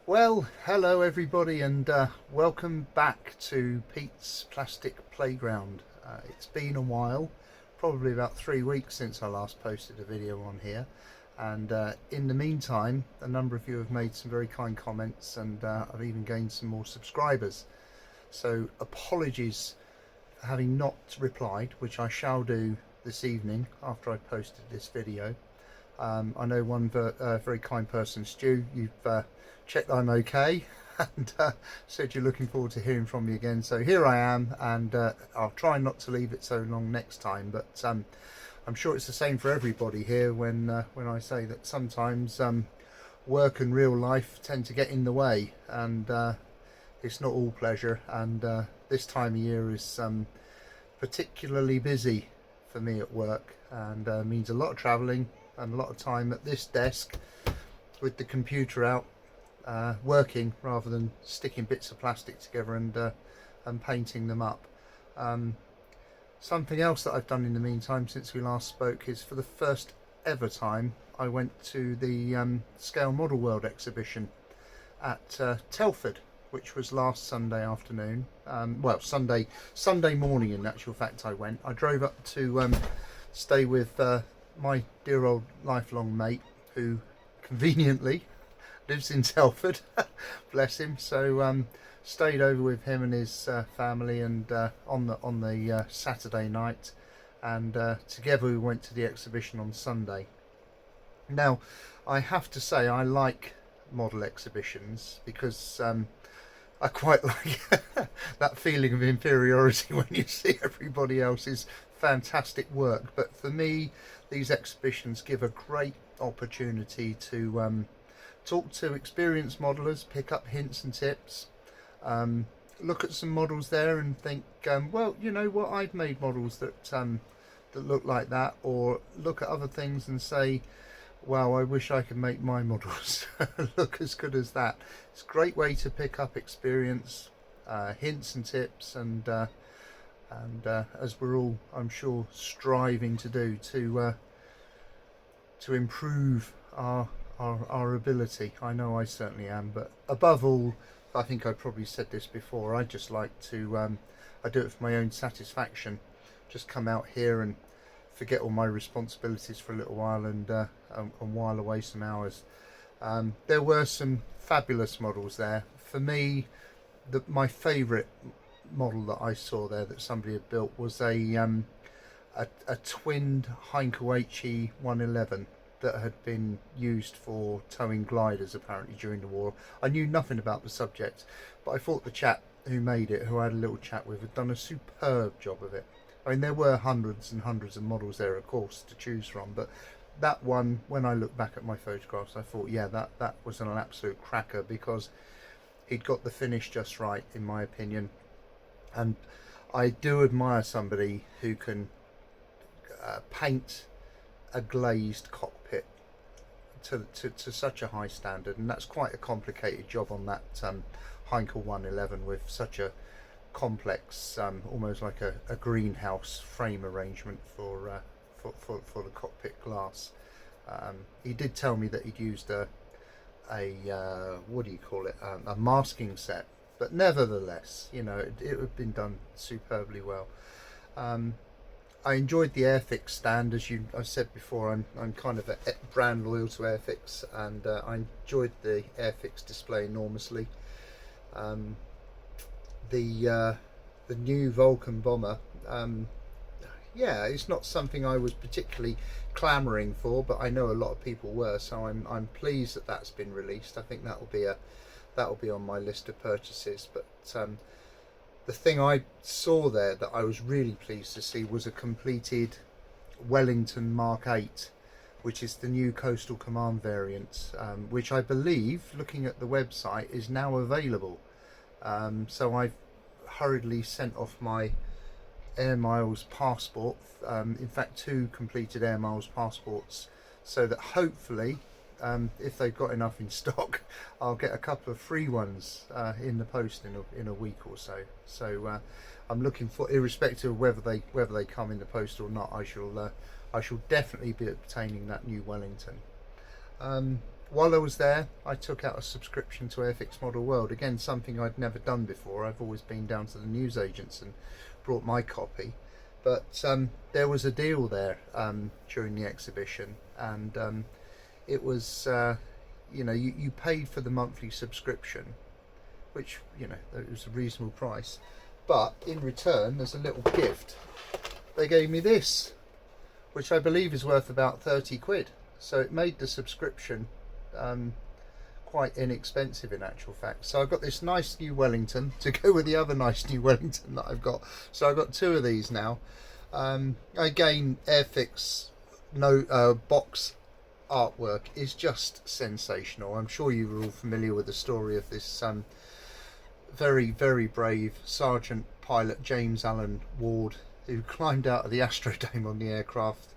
Well, hello everybody, and welcome back to Pete's Plastic Playground. It's been a while, probably about 3 weeks since I last posted a video on here, and in the meantime a number of you have made some very kind comments, and I've even gained some more subscribers. So apologies for having not replied, which I shall do this evening after I've posted this video. I know one very kind person, Stu, you've checked that I'm okay and said you're looking forward to hearing from me again. So here I am, and I'll try not to leave it so long next time, but I'm sure it's the same for everybody here when I say that sometimes work and real life tend to get in the way, and it's not all pleasure, and this time of year is particularly busy for me at work, and means a lot of travelling and a lot of time at this desk with the computer out, working rather than sticking bits of plastic together and painting them up. Something else that I've done in the meantime since we last spoke is, for the first ever time, I went to the Scale ModelWorld exhibition at Telford, which was last Sunday afternoon. Well, Sunday morning in actual fact. I drove up to stay with my dear old lifelong mate, who conveniently lives in Telford. Bless him. So stayed over with him and his family, and on the Saturday night, and together we went to the exhibition on Sunday. Now, I have to say I like model exhibitions because I quite like that feeling of inferiority when you see everybody else's fantastic work. But for me, these exhibitions give a great opportunity to talk to experienced modelers, pick up hints and tips, look at some models there and think, well, you know what, I've made models that look like that, or look at other things and say, wow, I wish I could make my models look as good as that. It's a great way to pick up experience, hints and tips, and as we're all, I'm sure, striving to do to improve our ability. I know I certainly am, but above all, I think I probably said this before, I just like to I do it for my own satisfaction. Just come out here and forget all my responsibilities for a little while, and while away some hours. There were some fabulous models there. For me, my favourite model that I saw there that somebody had built was a twinned Heinkel 111 that had been used for towing gliders apparently during the war. I knew nothing about the subject, but I thought the chap who made it, who I had a little chat with, had done a superb job of it. I mean, there were hundreds and hundreds of models there, of course, to choose from, but that one, when I look back at my photographs, I thought, yeah, that was an absolute cracker, because he'd got the finish just right, in my opinion. And I do admire somebody who can paint a glazed cockpit to such a high standard, and that's quite a complicated job on that Heinkel 111 with such a complex, almost like a greenhouse frame arrangement for the cockpit glass. He did tell me that he'd used a what do you call it, a masking set, but nevertheless, you know, it had been done superbly well. I enjoyed the Airfix stand, as I said before. I'm kind of a brand loyal to Airfix, and I enjoyed the Airfix display enormously. The new Vulcan bomber, yeah, it's not something I was particularly clamouring for, but I know a lot of people were, so I'm pleased that that's been released. I think that'll be on my list of purchases. But the thing I saw there that I was really pleased to see was a completed Wellington Mark 8, which is the new Coastal Command variant, which I believe, looking at the website, is now available. So I've hurriedly sent off my Air Miles passport, in fact 2 completed Air Miles passports, so that hopefully, if they've got enough in stock, I'll get a couple of free ones in the post in a week or so. So I'm looking for, irrespective of whether they come in the post or not, I shall definitely be obtaining that new Wellington. while I was there, I took out a subscription to Airfix ModelWorld. Again, something I'd never done before. I've always been down to the newsagents and brought my copy. But there was a deal there during the exhibition, and it was, you paid for the monthly subscription, which, it was a reasonable price. But in return, there's a little gift. They gave me this, which I believe is worth about 30 quid. So it made the subscription quite inexpensive in actual fact. So I've got this nice new Wellington to go with the other nice new Wellington that I've got. So I've got two of these now. Again, Airfix box artwork is just sensational. I'm sure you're all familiar with the story of this very, very brave Sergeant Pilot James Allen Ward, who climbed out of the Astrodome on the aircraft,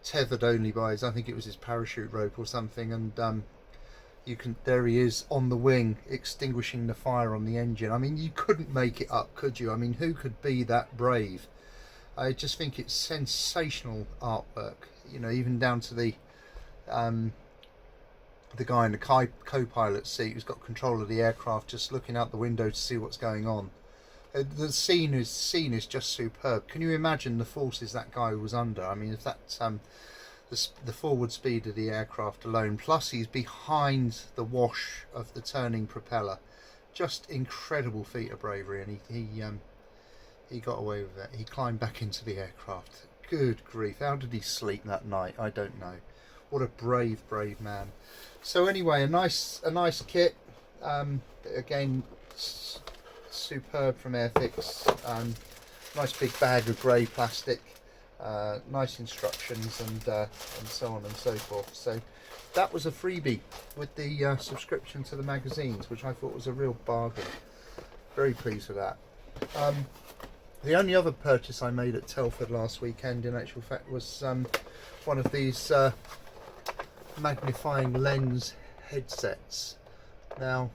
tethered only by his, I think it was his parachute rope or something, and there he is on the wing extinguishing the fire on the engine. I mean, you couldn't make it up, could you? I mean, who could be that brave? I just think it's sensational artwork, even down to the guy in the co-pilot seat who's got control of the aircraft, just looking out the window to see what's going on. The scene is just superb. Can you imagine the forces that guy was under? I mean, if that's the forward speed of the aircraft alone, plus he's behind the wash of the turning propeller, just incredible feat of bravery. And he got away with it. He climbed back into the aircraft. Good grief! How did he sleep that night? I don't know. What a brave man. So anyway, a nice kit. Again, superb from Airfix. Nice big bag of grey plastic. Nice instructions and so on and so forth. So that was a freebie with the subscription to the magazines, which I thought was a real bargain. Very pleased with that. The only other purchase I made at Telford last weekend, in actual fact, was one of these magnifying lens headsets. Now,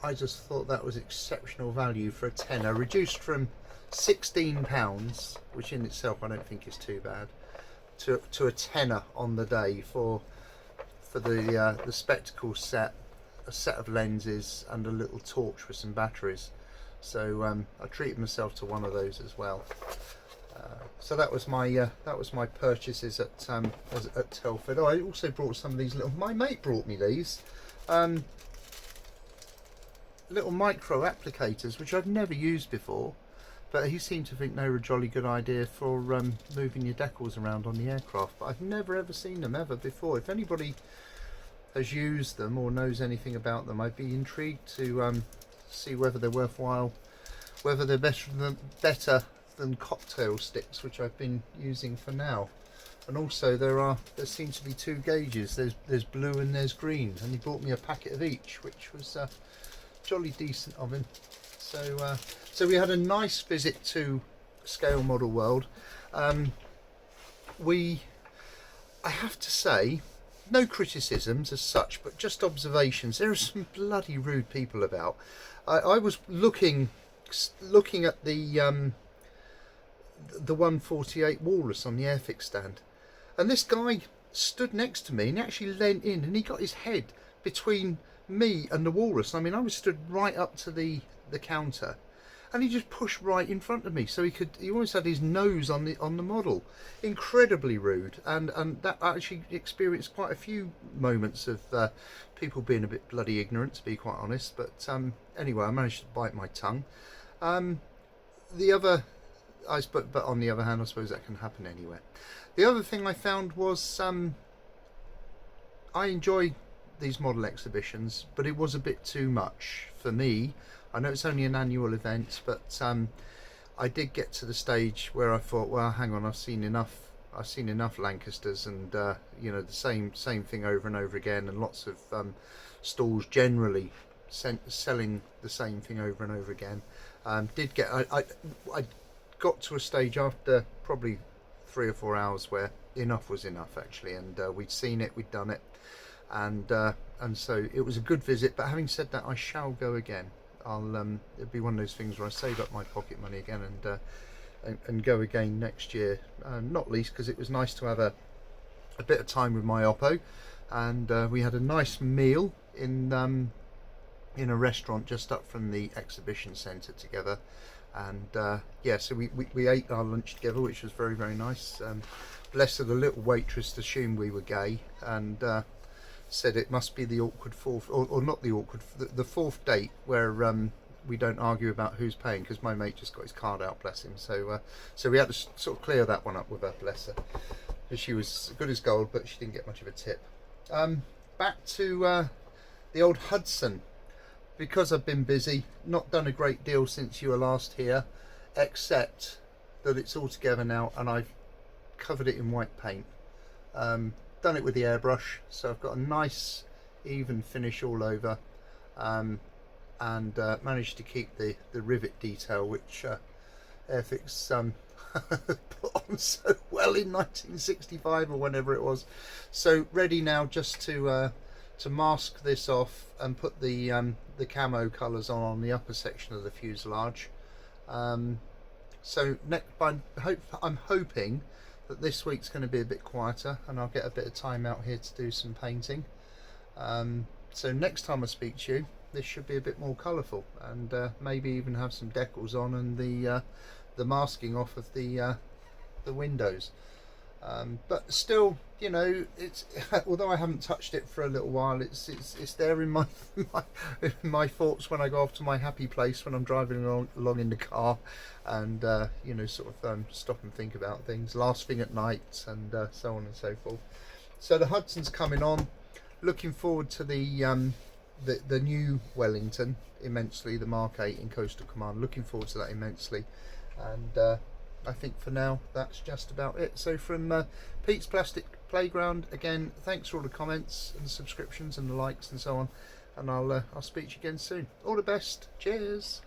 I just thought that was exceptional value for a tenner, reduced from £16, which in itself I don't think is too bad, to a tenner on the day for the spectacle set, a set of lenses and a little torch with some batteries. So I treated myself to one of those as well. So that was my purchases at Telford. Oh, I also brought some of these little. My mate brought me these little micro applicators, which I've never used before, but he seemed to think they were a jolly good idea for moving your decals around on the aircraft. But I've never ever seen them ever before. If anybody has used them or knows anything about them, I'd be intrigued to see whether they're worthwhile, whether they're better than cocktail sticks, which I've been using for now. And also there seems to be two gauges. There's blue and there's green, and he bought me a packet of each, which was jolly decent of him. So we had a nice visit to Scale ModelWorld. I have to say, no criticisms as such, but just observations. There are some bloody rude people about. I was looking at the 148 walrus on the Airfix stand, and this guy stood next to me and actually leant in, and he got his head between me and the walrus. I mean, I was stood right up to the counter, and he just pushed right in front of me, so he almost had his nose on the model. Incredibly rude, and that I actually experienced quite a few moments of people being a bit bloody ignorant, to be quite honest. But anyway, I managed to bite my tongue. But on the other hand, I suppose that can happen anywhere. The other thing I found was I enjoy these model exhibitions, but it was a bit too much for me. I know it's only an annual event, but I did get to the stage where I thought, well, hang on, I've seen enough Lancasters, and the same thing over and over again, and lots of stalls generally selling the same thing over and over again. I got to a stage after probably 3 or 4 hours where enough was enough, actually, and we'd seen it, we'd done it, and so it was a good visit. But having said that, I shall go again. It'll be one of those things where I save up my pocket money again and go again next year, not least because it was nice to have a bit of time with my Oppo. and we had a nice meal in a restaurant just up from the exhibition centre together. And yeah, so we ate our lunch together, which was very, very nice. Bless her, the little waitress assumed we were gay, and said it must be the awkward fourth, or not the awkward, the fourth date where we don't argue about who's paying, because my mate just got his card out, bless him. So so we had to sort of clear that one up with her, bless her, because she was good as gold, but she didn't get much of a tip. Back to the old Hudson. Because I've been busy, not done a great deal since you were last here, except that it's all together now and I've covered it in white paint. Done it with the airbrush, so I've got a nice even finish all over, and managed to keep the rivet detail, which Airfix put on so well in 1965 or whenever it was. So ready now just to mask this off and put the camo colours on the upper section of the fuselage. So I'm hoping that this week's going to be a bit quieter and I'll get a bit of time out here to do some painting. So next time I speak to you, this should be a bit more colourful, and maybe even have some decals on and the masking off of the windows. But still, you know, it's although I haven't touched it for a little while, it's there in my my thoughts when I go off to my happy place when I'm driving along in the car, and you know, sort of stop and think about things last thing at night, and so on and so forth. So the Hudson's coming on. Looking forward to the new Wellington immensely, the Mark 8 in Coastal Command. Looking forward to that immensely, and I think for now that's just about it. So from Pete's Plastic Playground, again, thanks for all the comments and the subscriptions and the likes and so on, and I'll speak to you again soon. All the best. Cheers.